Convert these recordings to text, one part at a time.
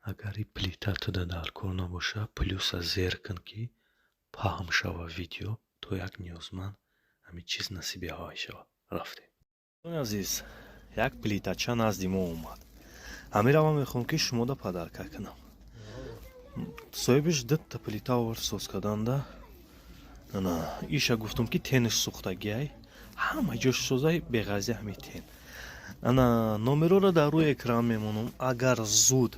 Агари плитатуда дар кор набоша, плюса зер кун ки паҳм шава видео, то як ниёзманд ҳамин чиз насибиҳои шава. Рафтем. Дӯстони азиз, як плитача назди мо омад. Ҳамиро мехоҳам ки шумода падарка кунам. Соҳибиш дутта плита овард соз карданда. Ана иша гуфтам ки тениш сӯхтагиай. Ҳама ҷош созай беғазия ҳамин тен. Ана номероро дар рӯи экран мемонам. Агар зуд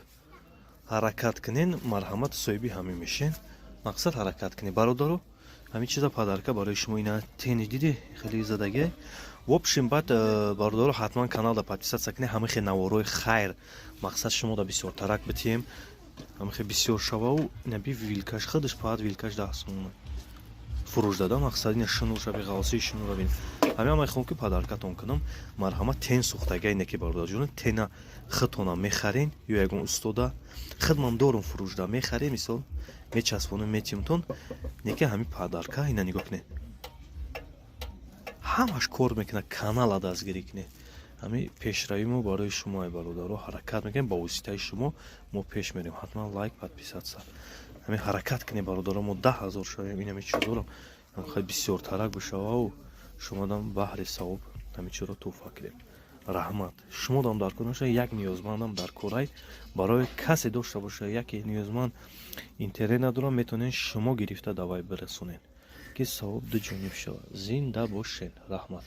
ҳаракат кунен, марҳамат соҳиби ҳамин мешен. Мақсад ҳаракат кунен. Бародаро, ҳамин чиза падарка барои шумо. Ина тени диди хеле задагиай. В общем, баъд бародаро ҳатман каналда подписаться кунед. ҳамин хе наворои хайр. Мақсад шумода бисёр тарак битием. ҳамин хе бисёр шавау. Ина би вилкаш худаш паҳад вилкаш 10 сомон. Фурӯш дада мақсад ина шунур шаби ғавси шунура бин. Ҳамин мехоҳам ки падаркатон кунам. Марҳамат тен сӯхтагиай не ки бародарҷон. Тена худтона мехарен ё ягон устода хидмам дорум фурӯшда мехарем мисол мечаспонем метимтон не ки ҳамин падарка ина нигоҳ кунед. Ҳамаш кор мекунад канала дастгирӣ кунед. ҳамин пешравӣ мо барои шумо ай бародаро ҳаракат мекунем ба воситаи шумо мо пеш мерем. ҳатман лайк подписаться. ҳамин ҳаракат кунед бародаро мо 10 000 шавем. ин ҳамин чизоро хеле бисёр тарак бишавау шумодам баҳри савоб ҳамин чизоро туҳфа кунем. Раҳмат. Шумодам дар кор наша як ниёзмандам дар корай барои касе дошта боша яке ниёзманд интернет надорам метавонен шумо гирифта давай бирасонен ки савоб дуҷониб шавад. Зинда бошед. Раҳмат.